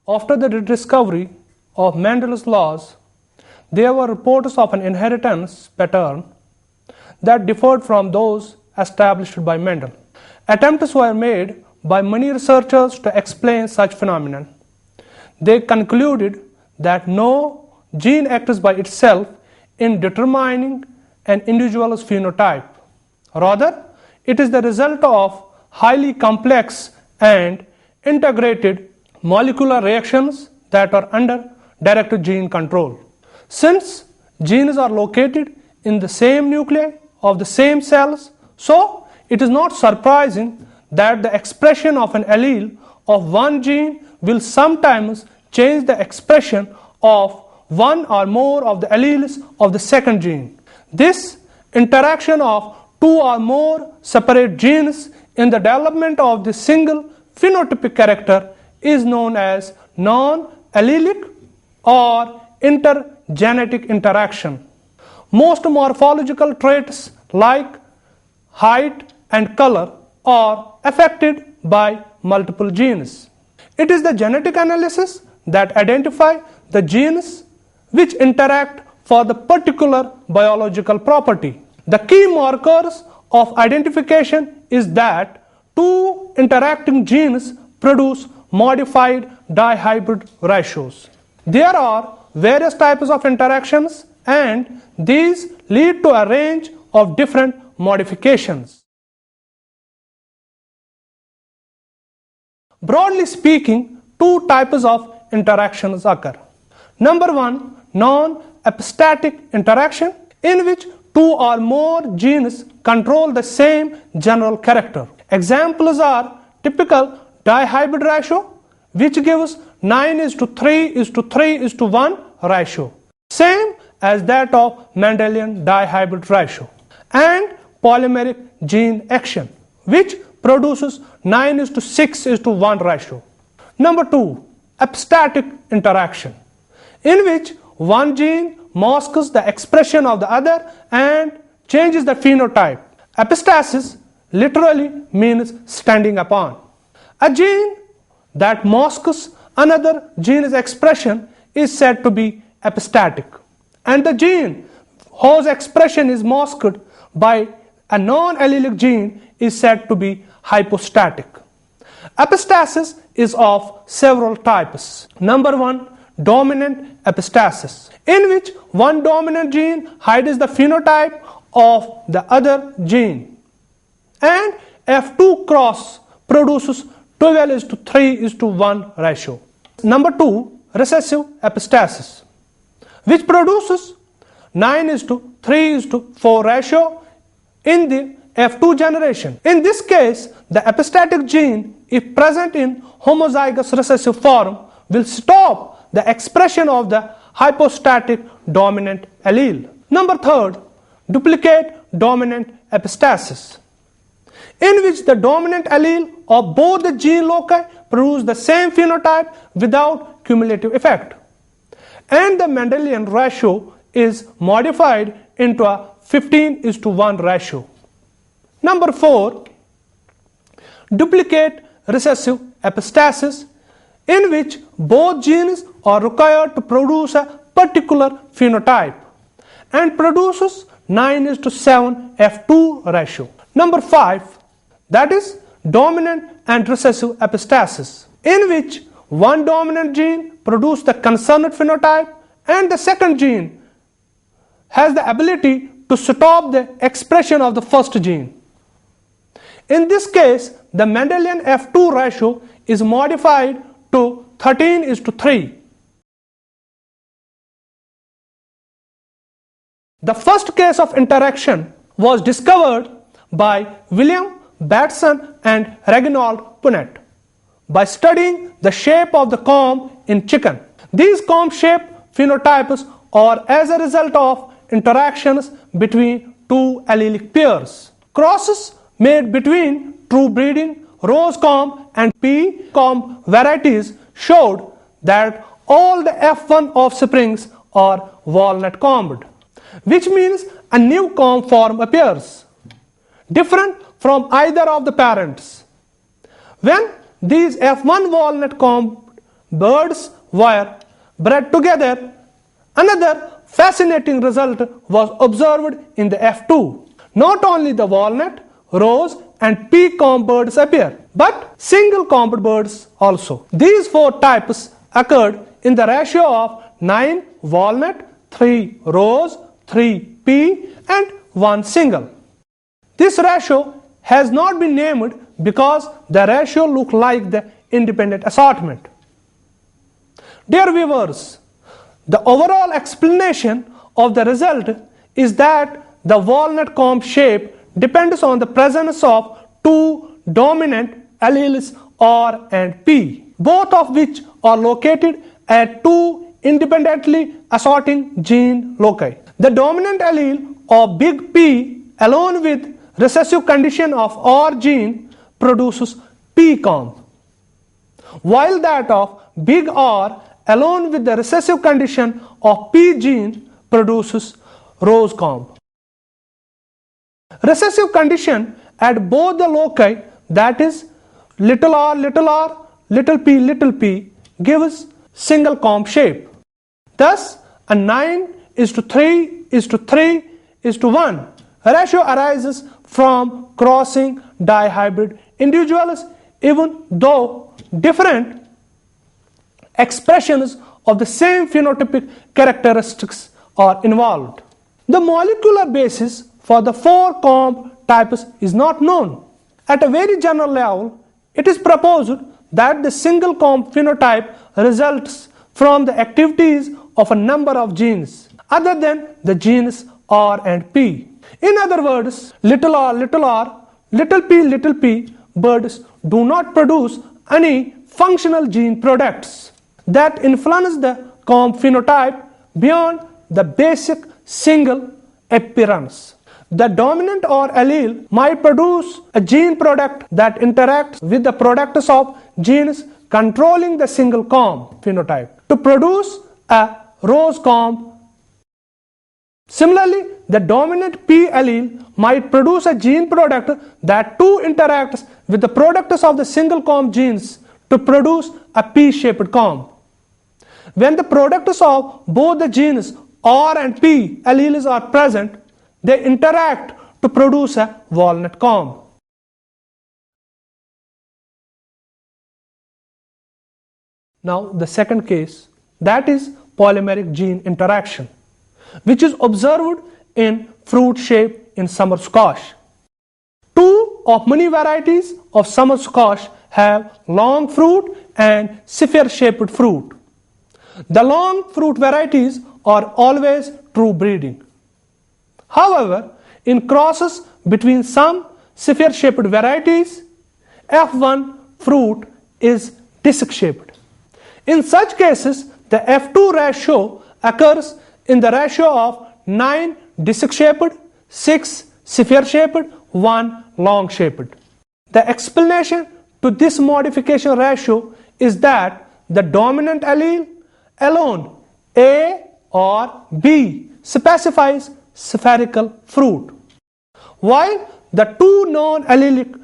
After the rediscovery of Mendel's laws, there were reports of an inheritance pattern that differed from those established by Mendel. Attempts were made by many researchers to explain such phenomenon. They concluded that no gene acts by itself in determining an individual's phenotype. Rather, it is the result of highly complex and integrated molecular reactions that are under direct gene control. Since genes are located in the same nuclei of the same cells, so it is not surprising that the expression of an allele of one gene will sometimes change the expression of one or more of the alleles of the second gene. This interaction of two or more separate genes in the development of the single phenotypic character is known as non-allelic or intergeneatic interaction. Most morphological traits like height and color are affected by multiple genes. It is the genetic analysis that identify the genes which interact for the particular biological property. The key markers of identification is that two interacting genes produce modified dihybrid ratios. There are various types of interactions and these lead to a range of different modifications. Broadly speaking, two types of interactions occur. Number one, non-epistatic interaction, in which two or more genes control the same general character. Examples are typical dihybrid ratio, which gives 9:3:3:1 ratio, same as that of Mendelian dihybrid ratio, and polymeric gene action, which produces 9:6:1 ratio. Number two, epistatic interaction, in which one gene masks the expression of the other and changes the phenotype. Epistasis literally means standing upon. A gene that masks another gene's expression is said to be epistatic, and the gene whose expression is masked by a non-allelic gene is said to be hypostatic. Epistasis is of several types. Number one, dominant epistasis, in which one dominant gene hides the phenotype of the other gene, and F2 cross produces 12:3:1 ratio. Number two, recessive epistasis, which produces 9:3:4 ratio in the F2 generation. In this case, the epistatic gene, if present in homozygous recessive form, will stop the expression of the hypostatic dominant allele. Number third, duplicate dominant epistasis, in which the dominant allele of both the gene loci produce the same phenotype without cumulative effect, and the Mendelian ratio is modified into a 15:1 ratio. Number four, duplicate recessive epistasis, in which both genes are required to produce a particular phenotype and produces 9:7 F2 ratio. Number five, that is dominant and recessive epistasis, in which one dominant gene produces the concerned phenotype and the second gene has the ability to stop the expression of the first gene. In this case, the Mendelian F2 ratio is modified to 13:3. The first case of interaction was discovered by William Batson and Reginald Punnett by studying the shape of the comb in chicken. These comb shape phenotypes are as a result of interactions between two allelic pairs. Crosses made between true breeding rose comb and pea comb varieties showed that all the F1 offsprings are walnut combed, which means a new comb form appears, different from either of the parents. When these F1 walnut comb birds were bred together. Another fascinating result was observed in the F2. Not only the walnut, rose and pea-comb birds appear, but single-combed birds also. These 4 types occurred in the ratio of 9 walnut, 3 rose, 3 pea and 1 single. This ratio has not been named because the ratio looks like the independent assortment. Dear viewers, the overall explanation of the result is that the walnut comb shape depends on the presence of 2 dominant alleles R and P, both of which are located at 2 independently assorting gene loci. The dominant allele of big P alone with recessive condition of R gene produces P comb, while that of big R alone with the recessive condition of P gene produces rose comb. Recessive condition at both the loci, that is little r, little p, gives single comb shape. Thus, a 9:3:3:1 ratio arises from crossing dihybrid individuals, even though different expressions of the same phenotypic characteristics are involved. The molecular basis for the 4 comb types is not known. At a very general level, it is proposed that the single comb phenotype results from the activities of a number of genes other than the genes R and P. In other words, little r, little p birds do not produce any functional gene products that influence the comb phenotype beyond the basic single appearance. The dominant or allele might produce a gene product that interacts with the products of genes controlling the single comb phenotype to produce a rose comb. Similarly, the dominant P allele might produce a gene product that too interacts with the products of the single comb genes to produce a P-shaped comb. When the products of both the genes R and P alleles are present, they interact to produce a walnut comb. Now the second case, that is polymeric gene interaction, which is observed in fruit shape in summer squash. 2 of many varieties of summer squash have long fruit and sphere-shaped fruit. The long fruit varieties are always true breeding. However, in crosses between some sphere-shaped varieties, F1 fruit is disc-shaped. In such cases, the F2 ratio occurs in the ratio of 9 disc-shaped, 6 sphere-shaped, 1 long-shaped. The explanation to this modification ratio is that the dominant allele alone, A or B, specifies spherical fruit, while the 2 non-allelic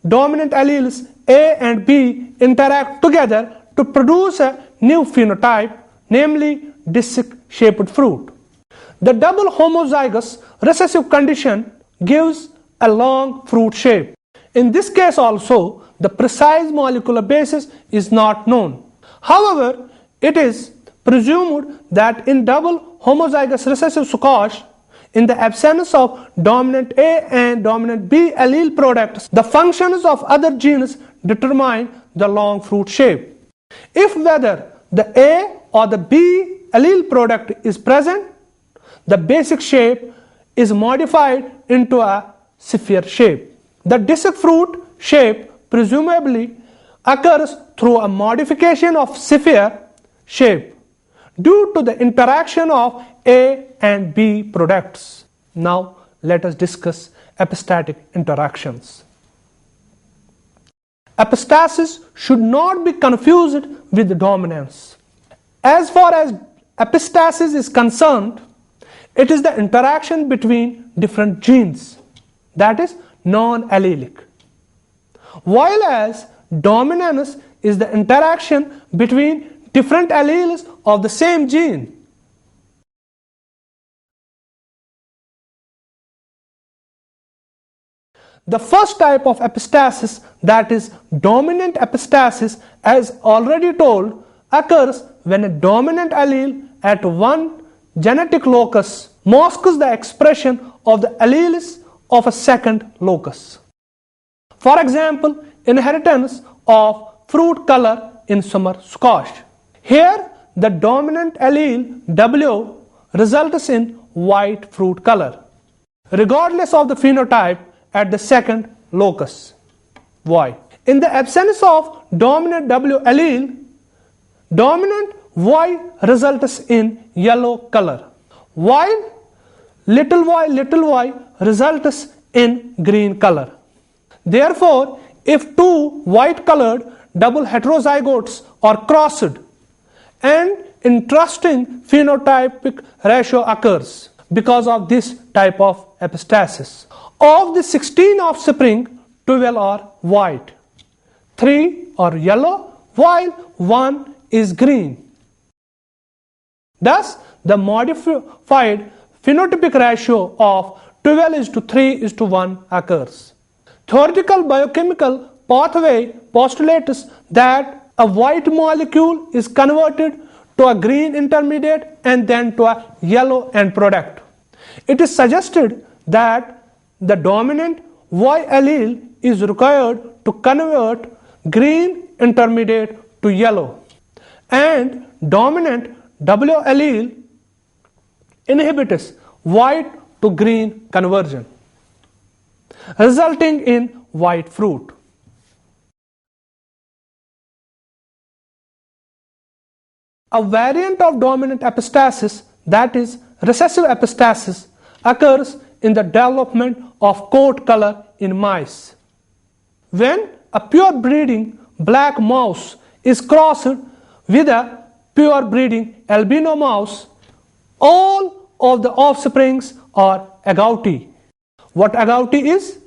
dominant alleles A and B interact together to produce a new phenotype, namely disc-shaped fruit. The double homozygous recessive condition gives a long fruit shape. In this case also, the precise molecular basis is not known. However, it is presumed that in double homozygous recessive squash, in the absence of dominant A and dominant B allele products, the functions of other genes determine the long fruit shape. If whether the A or the B allele product is present, the basic shape is modified into a sphere shape. The disc fruit shape presumably occurs through a modification of sphere shape due to the interaction of A and B products. Now let us discuss epistatic interactions. Epistasis should not be confused with dominance. As far as epistasis is concerned, it is the interaction between different genes, that is non-allelic, while as dominance is the interaction between different alleles of the same gene. The first type of epistasis, that is dominant epistasis, as already told, occurs when a dominant allele at one genetic locus masks the expression of the alleles of a second locus. For example, inheritance of fruit color in summer squash. Here, the dominant allele W results in white fruit color, regardless of the phenotype at the second locus, Y. In the absence of dominant W allele, dominant Y results in yellow color, while little y results in green color. Therefore, if two white-colored double heterozygotes are crossed, an interesting phenotypic ratio occurs because of this type of epistasis. Of the 16 offspring, 12 are white, 3 are yellow, while 1 is green. Thus, the modified phenotypic ratio of 12:3:1 occurs. Theoretical biochemical pathway postulates that a white molecule is converted to a green intermediate and then to a yellow end product. It is suggested that the dominant Y allele is required to convert green intermediate to yellow, and dominant W allele inhibits white to green conversion, resulting in white fruit. A variant of dominant epistasis, that is recessive epistasis, occurs in the development of coat color in mice. When a pure breeding black mouse is crossed with a pure breeding albino mouse, all of the offsprings are agouti. What agouti is?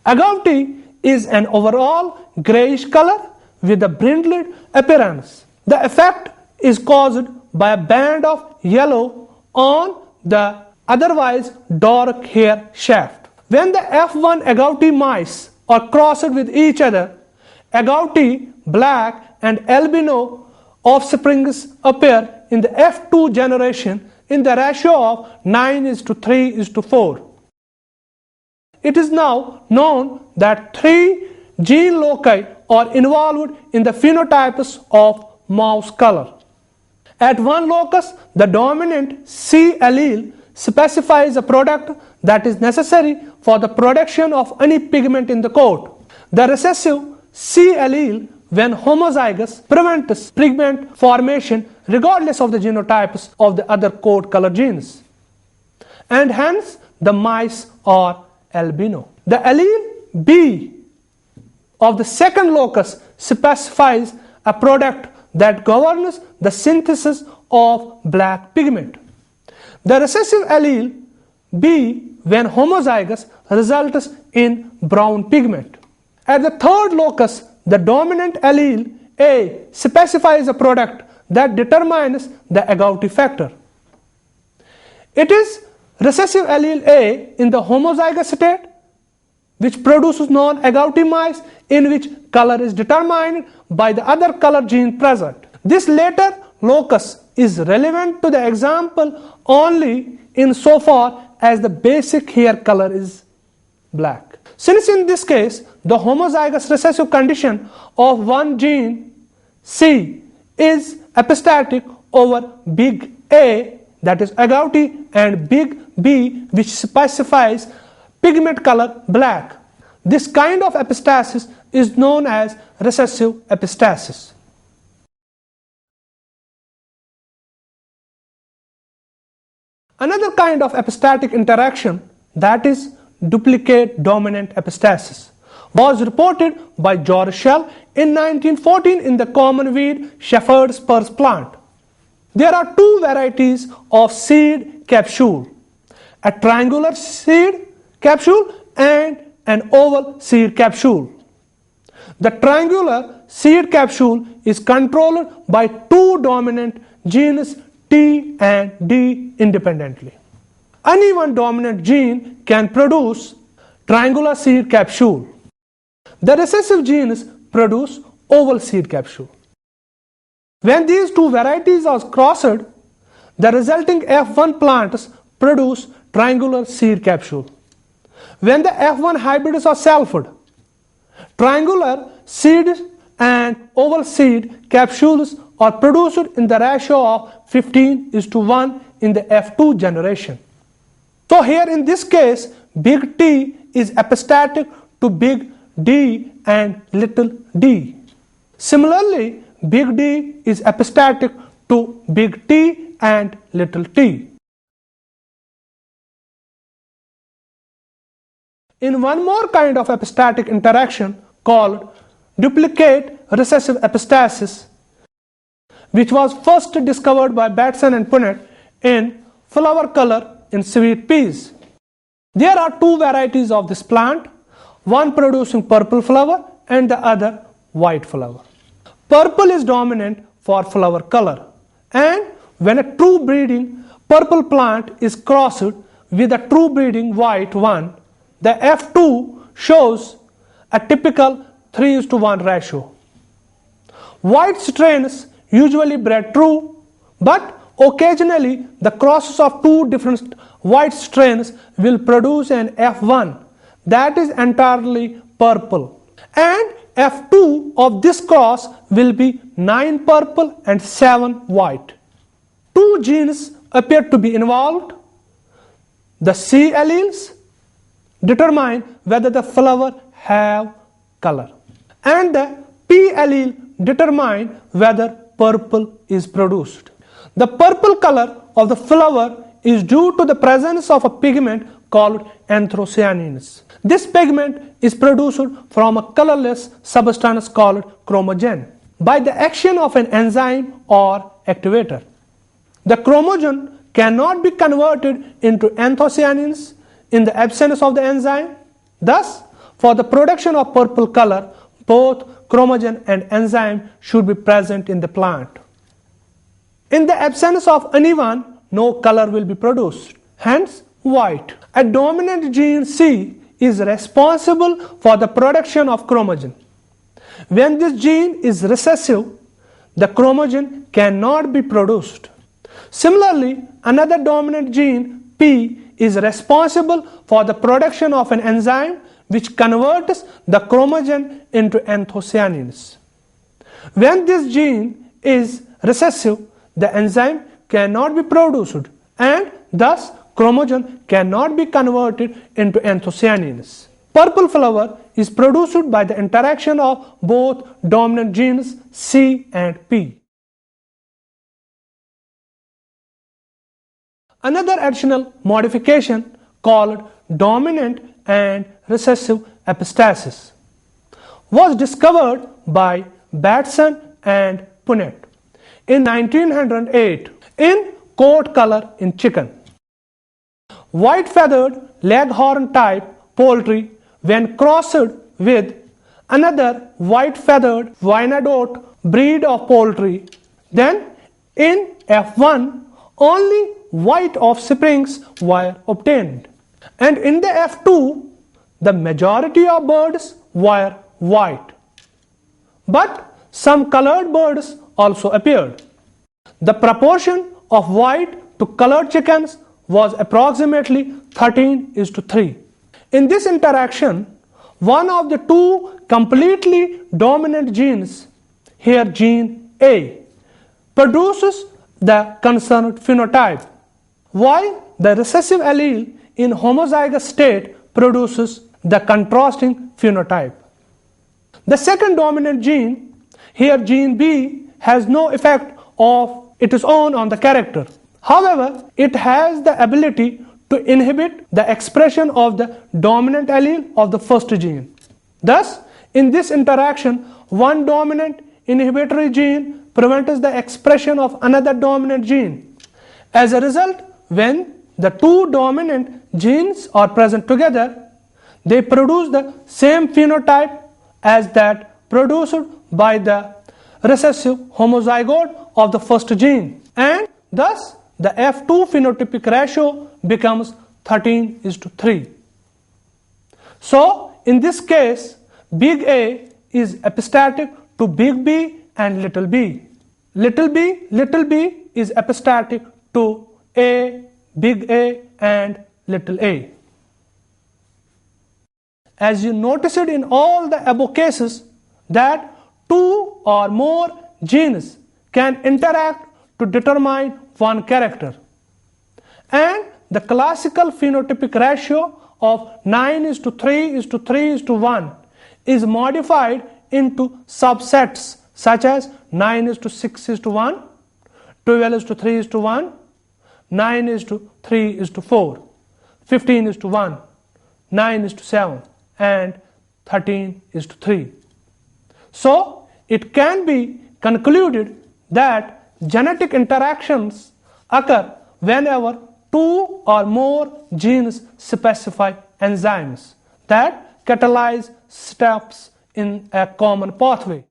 Agouti is an overall grayish color with a brindled appearance. The effect is caused by a band of yellow on the otherwise dark hair shaft. When the F1 agouti mice are crossed with each other, agouti, black and albino offsprings appear in the F2 generation in the ratio of 9:3:4. It is now known that 3 gene loci are involved in the phenotypes of mouse color. At one locus, the dominant C allele specifies a product that is necessary for the production of any pigment in the coat. The recessive C allele, when homozygous, prevents pigment formation regardless of the genotypes of the other coat color genes, and hence the mice are albino. The allele B of the second locus specifies a product that governs the synthesis of black pigment. The recessive allele B, when homozygous, results in brown pigment. At the third locus, the dominant allele A specifies a product that determines the agouti factor. It is recessive allele A in the homozygous state which produces non-agouti mice in which color is determined by the other color gene present. This later locus is relevant to the example only insofar as the basic hair color is black. Since in this case the homozygous recessive condition of one gene C is epistatic over big A, that is agouti, and big B, which specifies pigment color black. This kind of epistasis is known as recessive epistasis. Another kind of epistatic interaction, that is duplicate dominant epistasis, was reported by George Schell in 1914 in the common weed shepherd's purse plant. There are two varieties of seed capsule, a triangular seed capsule and an oval seed capsule. The triangular seed capsule is controlled by two dominant genes T and D independently. Any one dominant gene can produce triangular seed capsule. The recessive genes produce oval seed capsule. When these two varieties are crossed, the resulting F1 plants produce triangular seed capsule. When the F1 hybrids are selfed, triangular seed and oval seed capsules are produced in the ratio of 15:1 in the F2 generation. So here in this case, big T is epistatic to big D and little d. Similarly, big D is epistatic to big T and little t. In one more kind of epistatic interaction called duplicate recessive epistasis, which was first discovered by Batson and Punnett in flower color in sweet peas. There are two varieties of this plant, one producing purple flower and the other white flower. Purple is dominant for flower color, and when a true breeding purple plant is crossed with a true breeding white one, the F2 shows a typical 3:1 ratio. White strains usually bred true, but occasionally the crosses of two different white strains will produce an F1 that is entirely purple, and F2 of this cross will be 9 purple and 7 white. Two genes appear to be involved. The C alleles determine whether the flower have color, and the P allele determine whether purple is produced. The purple color of the flower is due to the presence of a pigment called anthocyanins. This pigment is produced from a colorless substance called chromogen by the action of an enzyme or activator. The chromogen cannot be converted into anthocyanins in the absence of the enzyme. Thus, for the production of purple color, both chromogen and enzyme should be present in the plant. In the absence of any one, no color will be produced, hence white. A dominant gene C is responsible for the production of chromogen. When this gene is recessive, the chromogen cannot be produced. Similarly, another dominant gene P is responsible for the production of an enzyme which converts the chromogen into anthocyanins. When this gene is recessive, the enzyme cannot be produced, and thus chromogen cannot be converted into anthocyanins. Purple flower is produced by the interaction of both dominant genes C and P. Another additional modification called dominant and recessive epistasis was discovered by Batson and Punnett in 1908 in coat color in chicken. White feathered leghorn type poultry, when crossed with another white feathered Wyandotte breed of poultry, then in F1 only white offsprings were obtained, and in the F2 the majority of birds were white, but some colored birds also appeared. The proportion of white to colored chickens was approximately 13:3. In this interaction, one of the two completely dominant genes, here gene A, produces the concerned phenotype, while the recessive allele in homozygous state produces the contrasting phenotype. The second dominant gene, here gene B, has no effect of its own on the character. However, it has the ability to inhibit the expression of the dominant allele of the first gene. Thus, in this interaction, one dominant inhibitory gene prevents the expression of another dominant gene. As a result, when the two dominant genes are present together, they produce the same phenotype as that produced by the recessive homozygote of the first gene, and thus the F2 phenotypic ratio becomes 13:3. So in this case, big A is epistatic to big B and little b. Little b is epistatic to A, big A and little a. As you noticed in all the above cases that two or more genes can interact to determine one character, and the classical phenotypic ratio of 9:3:3:1 is modified into subsets such as 9:6:1, 12:3:1, 9:3:4, 15:1, 9:7 and 13:3. So it can be concluded that genetic interactions occur whenever two or more genes specify enzymes that catalyze steps in a common pathway.